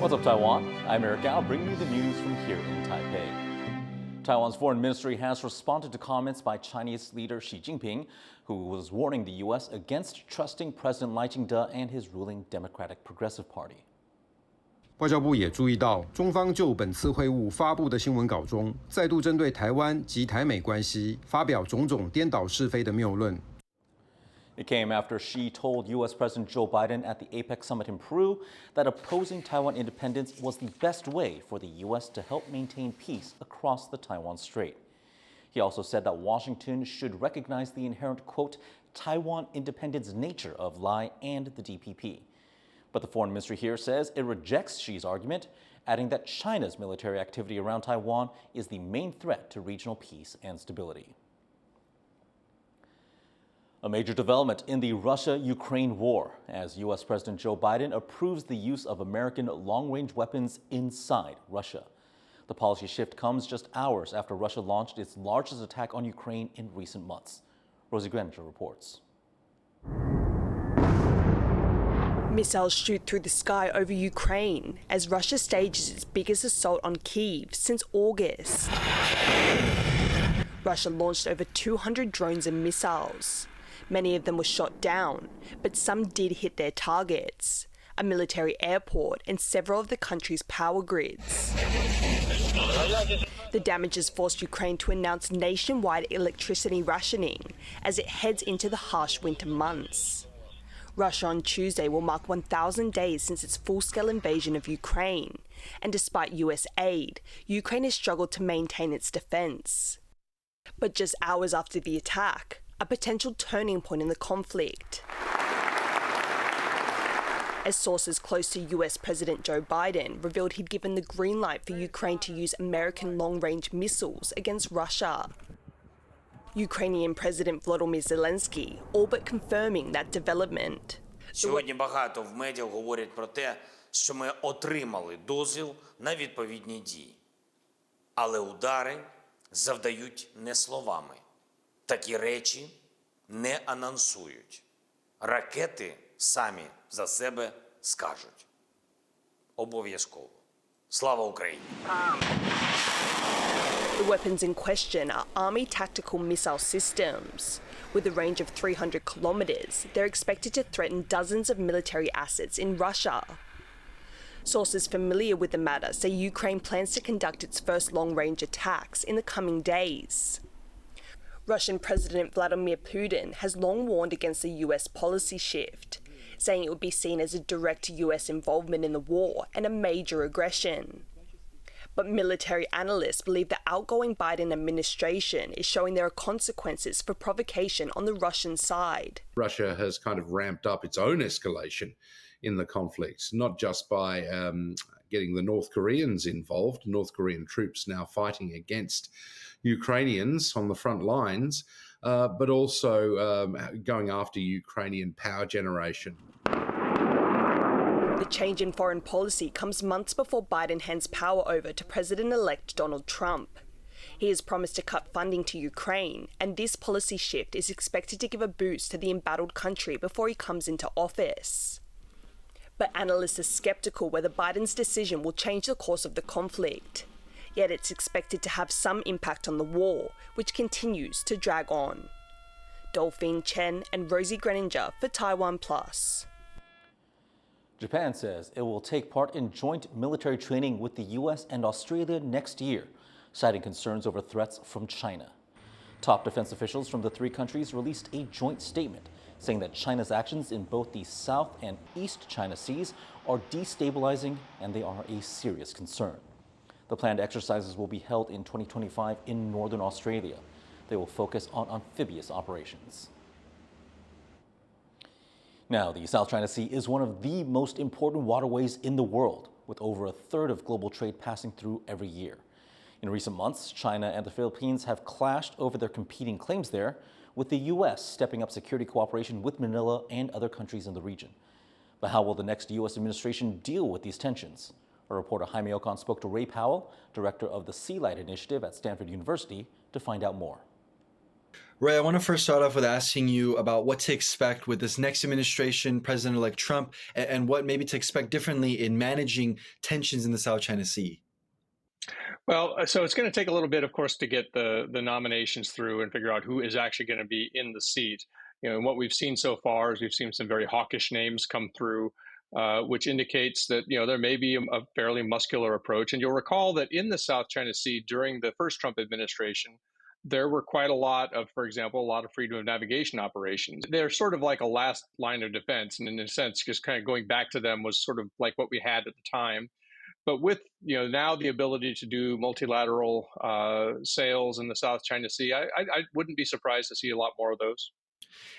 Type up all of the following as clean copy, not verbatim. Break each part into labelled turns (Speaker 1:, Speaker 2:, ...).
Speaker 1: What's up, Taiwan? I'm Eric Gao, bringing you the news from here in Taipei. Taiwan's foreign ministry has responded to comments by Chinese leader Xi Jinping, who was warning the U.S. against trusting President Lai Ching-te and his ruling Democratic Progressive Party.
Speaker 2: 外交部也注意到，中方就本次会晤发布的新闻稿中，再度针对台湾及台美关系发表种种颠倒是非的谬论。
Speaker 1: It came after Xi told U.S. President Joe Biden at the APEC summit in Peru that opposing Taiwan independence was the best way for the U.S. to help maintain peace across the Taiwan Strait. He also said that Washington should recognize the inherent, quote, Taiwan independence nature of Lai and the DPP. But the foreign ministry here says it rejects Xi's argument, adding that China's military activity around Taiwan is the main threat to regional peace and stability. A major development in the Russia-Ukraine war as U.S. President Joe Biden approves the use of American long-range weapons inside Russia. The policy shift comes just hours after Russia launched its largest attack on Ukraine in recent months. Rosie Granger reports.
Speaker 3: Missiles shoot through the sky over Ukraine as Russia stages its biggest assault on Kyiv since August. Russia launched over 200 drones and missiles. Many of them were shot down, but some did hit their targets, a military airport and several of the country's power grids. The damages forced Ukraine to announce nationwide electricity rationing as it heads into the harsh winter months. Russia on Tuesday will mark 1,000 days since its full-scale invasion of Ukraine, and despite US aid, Ukraine has struggled to maintain its defense. But just hours after the attack, a potential turning point in the conflict, as sources close to US President Joe Biden revealed he'd given the green light for Ukraine to use American long-range missiles against Russia. Ukrainian President Volodymyr Zelensky all but confirming that development.
Speaker 4: Сьогодні багато в медіа говорять про те, що ми отримали дозвіл на відповідні дії. Але удари завдають не словами. Такі речі не анонсують. Ракети самі за себе скажуть. Обов'язково. Слава Україні!
Speaker 3: The weapons in question are Army tactical missile systems. With a range of 300 kilometers, they're expected to threaten dozens of military assets in Russia. Sources familiar with the matter say Ukraine plans to conduct its first long-range attacks in the coming days. Russian President Vladimir Putin has long warned against the US policy shift, saying it would be seen as a direct US involvement in the war and a major aggression. But military analysts believe the outgoing Biden administration is showing there are consequences for provocation on the Russian side.
Speaker 5: Russia has kind of ramped up its own escalation in the conflict, not just by getting the North Koreans involved, North Korean troops now fighting against Ukrainians on the front lines, but also going after Ukrainian power generation.
Speaker 3: The change in foreign policy comes months before Biden hands power over to President-elect Donald Trump. He has promised to cut funding to Ukraine, and this policy shift is expected to give a boost to the embattled country before he comes into office. But analysts are skeptical whether Biden's decision will change the course of the conflict. Yet it's expected to have some impact on the war, which continues to drag on. Dolphine Chen and Rosie Granger for TaiwanPlus.
Speaker 1: Japan says it will take part in joint military training with the U.S. and Australia next year, citing concerns over threats from China. Top defense officials from the three countries released a joint statement saying that China's actions in both the South and East China Seas are destabilizing and they are a serious concern. The planned exercises will be held in 2025 in northern Australia. They will focus on amphibious operations. Now, the South China Sea is one of the most important waterways in the world, with over a third of global trade passing through every year. In recent months, China and the Philippines have clashed over their competing claims there, with the U.S. stepping up security cooperation with Manila and other countries in the region. But how will the next U.S. administration deal with these tensions? Our reporter Jaime Ocon spoke to Ray Powell, director of the Sea Light Initiative at Stanford University, to find out more.
Speaker 6: Ray, I want to first start off with asking you about what to expect with this next administration, President-elect Trump, and what maybe to expect differently in managing tensions in the South China Sea.
Speaker 7: Well, so it's going to take a little bit, of course, to get the nominations through and figure out who is actually going to be in the seat. You know, and what we've seen so far is we've seen some very hawkish names come through, which indicates that, you know, there may be a fairly muscular approach. And you'll recall that in the South China Sea during the first Trump administration, there were quite a lot of, for example, a lot of freedom of navigation operations. They're sort of like a last line of defense. And in a sense, just kind of going back to them was sort of like what we had at the time. But with, you know, now the ability to do multilateral sails in the South China Sea, I wouldn't be surprised to see a lot more of those.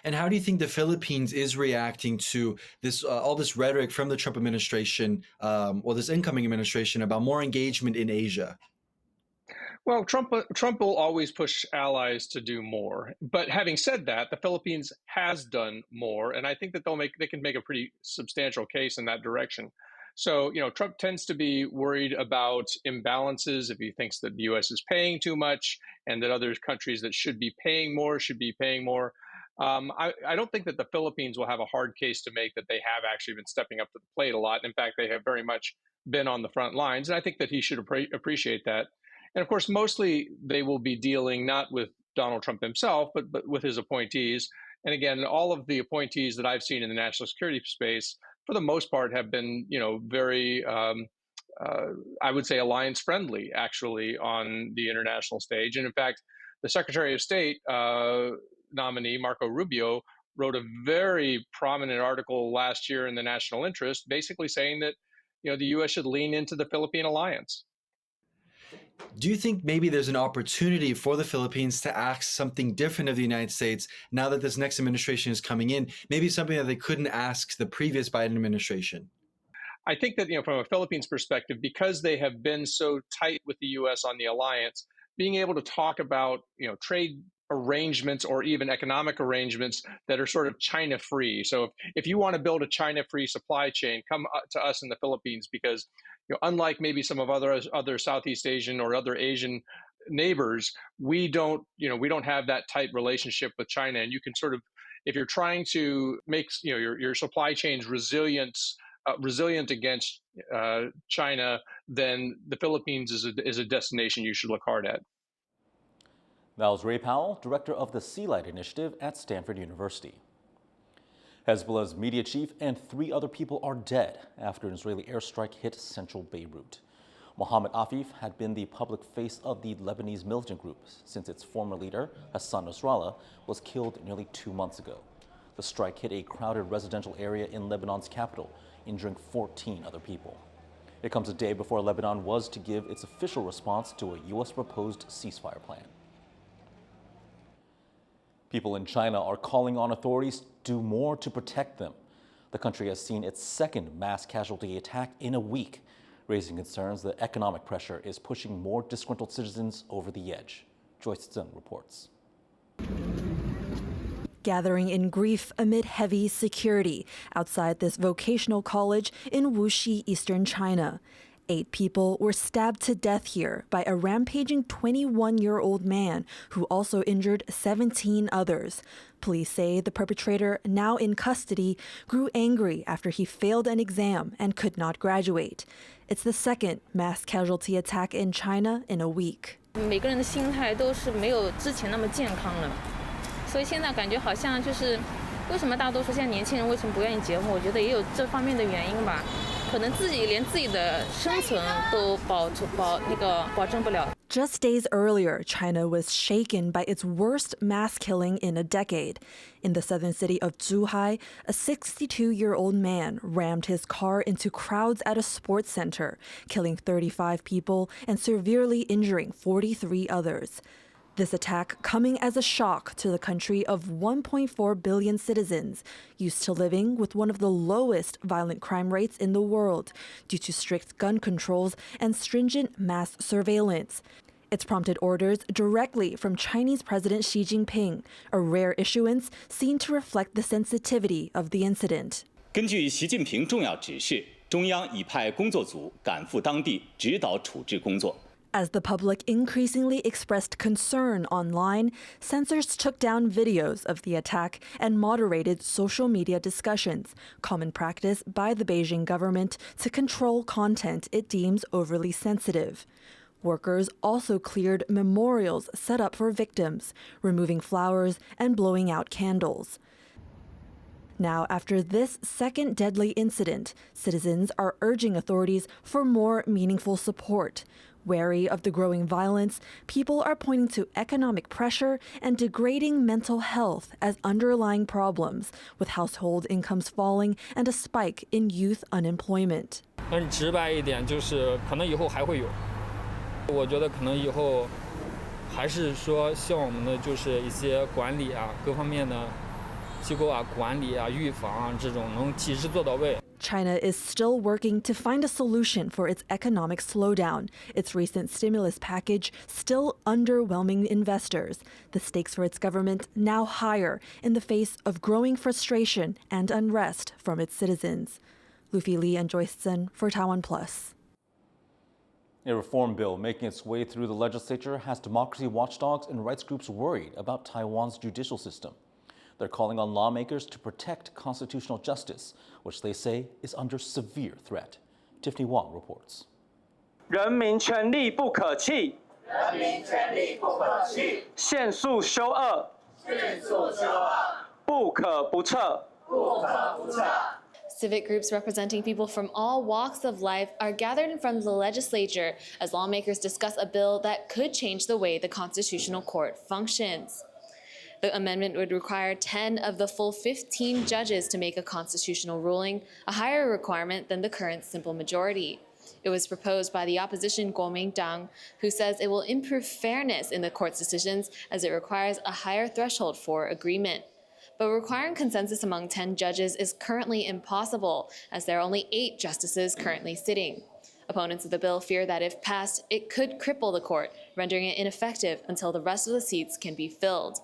Speaker 6: And how do you think the Philippines is reacting to this, all this rhetoric from the Trump administration, or this incoming administration about more engagement in Asia?
Speaker 7: Well, Trump will always push allies to do more. But having said that, the Philippines has done more, and I think that they can make a pretty substantial case in that direction. So, you know, Trump tends to be worried about imbalances if he thinks that the U.S. is paying too much and that other countries that should be paying more should be paying more. I don't think that the Philippines will have a hard case to make that they have actually been stepping up to the plate a lot. In fact, they have very much been on the front lines, and I think that he should appreciate that. And of course, mostly they will be dealing not with Donald Trump himself, but with his appointees. And again, all of the appointees that I've seen in the national security space, for the most part, have been, you know, very, I would say, alliance friendly, actually, on the international stage. And in fact, the Secretary of State nominee, Marco Rubio, wrote a very prominent article last year in the National Interest, basically saying that, you know, the U.S. should lean into the Philippine alliance.
Speaker 6: Do you think maybe there's an opportunity for the Philippines to ask something different of the United States now that this next administration is coming in? Maybe something that they couldn't ask the previous Biden administration?
Speaker 7: I think that, you know, from a Philippines perspective, because they have been so tight with the U.S. on the alliance, being able to talk about, you know, trade arrangements or even economic arrangements that are sort of China-free. So if you want to build a China-free supply chain, come to us in the Philippines, because, you know, unlike maybe some of other Southeast Asian or other Asian neighbors, we don't have that tight relationship with China. And you can sort of, if you're trying to make, you know, your supply chains resilient against China, then the Philippines is a destination you should look hard at.
Speaker 1: That was Ray Powell, director of the Sea Light Initiative at Stanford University. Hezbollah's media chief and 3 other people are dead after an Israeli airstrike hit central Beirut. Mohammed Afif had been the public face of the Lebanese militant group since its former leader, Hassan Nasrallah, was killed nearly 2 months ago. The strike hit a crowded residential area in Lebanon's capital, injuring 14 other people. It comes a day before Lebanon was to give its official response to a U.S. proposed ceasefire plan. People in China are calling on authorities to do more to protect them. The country has seen its second mass casualty attack in a week, raising concerns that economic pressure is pushing more disgruntled citizens over the edge. Joyce Zeng reports.
Speaker 8: Gathering in grief amid heavy security outside this vocational college in Wuxi, eastern China. 8 people were stabbed to death here by a rampaging 21-year-old man who also injured 17 others. Police say the perpetrator, now in custody, grew angry after he failed an exam and could not graduate. It's the second mass casualty attack in China in a week.
Speaker 9: 每个人的心态都是没有之前那么健康了，所以现在感觉好像就是为什么大多数现在年轻人为什么不愿意结婚？我觉得也有这方面的原因吧。 可能连自己的生存都保证不了。
Speaker 8: Just days earlier, China was shaken by its worst mass killing in a decade. In the southern city of Zhuhai, a 62-year-old man rammed his car into crowds at a sports center, killing 35 people and severely injuring 43 others. This attack coming as a shock to the country of 1.4 billion citizens, used to living with one of the lowest violent crime rates in the world due to strict gun controls and stringent mass surveillance. It's prompted orders directly from Chinese President Xi Jinping, a rare issuance seen to reflect the sensitivity of the incident.
Speaker 10: 根据习近平重要指示，中央已派工作组赶赴当地指导处置工作。
Speaker 8: As the public increasingly expressed concern online, censors took down videos of the attack and moderated social media discussions, common practice by the Beijing government to control content it deems overly sensitive. Workers also cleared memorials set up for victims, removing flowers and blowing out candles. Now, after this second deadly incident, citizens are urging authorities for more meaningful support. Wary of the growing violence, people are pointing to economic pressure and degrading mental health as underlying problems, with household incomes falling and a spike in youth unemployment.
Speaker 11: 很直白一点，就是可能以后还会有。我觉得可能以后还是说，希望我们的就是一些管理啊，各方面的机构啊，管理啊、预防啊这种能及时做到位。
Speaker 8: China is still working to find a solution for its economic slowdown. Its recent stimulus package still underwhelming investors. The stakes for its government now higher in the face of growing frustration and unrest from its citizens. Luffy Li and Joyce Zhen for TaiwanPlus.
Speaker 1: A reform bill making its way through the legislature has democracy watchdogs and rights groups worried about Taiwan's judicial system. They're calling on lawmakers to protect constitutional justice, which they say is under severe threat. Tiffany Wang reports.
Speaker 12: 人民权利不可弃，人民权利不可弃，限速修恶，限速修恶，不可不撤，不可不撤。
Speaker 13: Civic groups representing people from all walks of life are gathered in front of the legislature as lawmakers discuss a bill that could change the way the Constitutional Court functions. The amendment would require 10 of the full 15 judges to make a constitutional ruling, a higher requirement than the current simple majority. It was proposed by the opposition Kuomintang, who says it will improve fairness in the court's decisions as it requires a higher threshold for agreement. But requiring consensus among 10 judges is currently impossible, as there are only 8 justices currently sitting. Opponents of the bill fear that if passed, it could cripple the court, rendering it ineffective until the rest of the seats can be filled.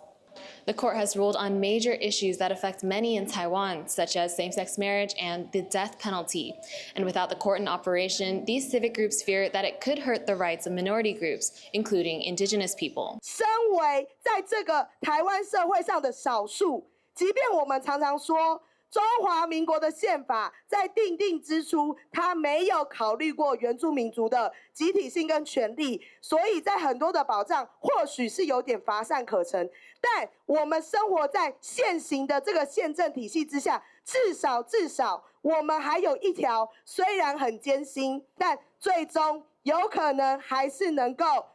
Speaker 13: The court has ruled on major issues that affect many in Taiwan, such as same-sex marriage and the death penalty. And without the court in operation, these civic groups fear that it could hurt the rights of minority groups, including indigenous people.
Speaker 14: 身为在这个台湾社会上的少数，即便我们常常说中华民国的宪法在订定之初，它没有考虑过原住民族的集体性跟权利，所以在很多的保障或许是有点乏善可陈。但我们生活在现行的这个宪政体系之下，至少我们还有一条，虽然很艰辛，但最终有可能还是能够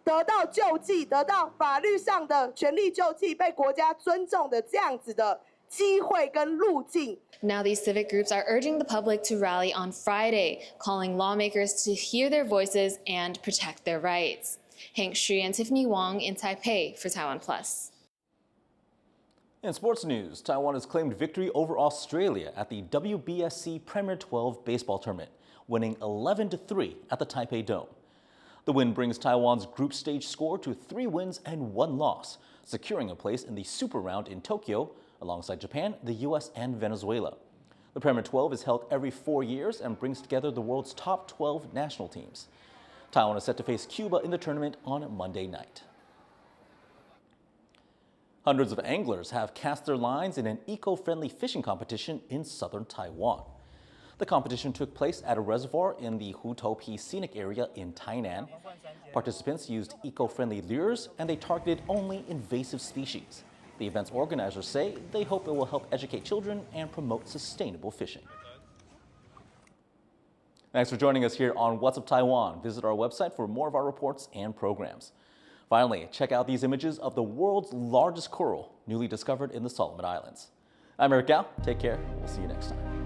Speaker 14: 得到救济，得到法律上的权利救济，被国家尊重的这样子的机会跟路径。
Speaker 13: Now these civic groups are urging the public to rally on Friday, calling lawmakers to hear their voices and protect their rights. Hank Shui and Tiffany Wang in Taipei for TaiwanPlus.
Speaker 1: In sports news, Taiwan has claimed victory over Australia at the WSBC Premier 12 baseball tournament, winning 11-3 at the Taipei Dome. The win brings Taiwan's group stage score to 3 wins and 1 loss, securing a place in the Super Round in Tokyo, alongside Japan, the US, and Venezuela. The Premier 12 is held every 4 years and brings together the world's top 12 national teams. Taiwan is set to face Cuba in the tournament on Monday night. Hundreds of anglers have cast their lines in an eco-friendly fishing competition in southern Taiwan. The competition took place at a reservoir in the Hutopi Scenic Area in Tainan. Participants used eco-friendly lures and they targeted only invasive species. The event's organizers say they hope it will help educate children and promote sustainable fishing. Thanks for joining us here on What's Up Taiwan. Visit our website for more of our reports and programs. Finally, check out these images of the world's largest coral, newly discovered in the Solomon Islands. I'm Eric Gao. Take care. We'll see you next time.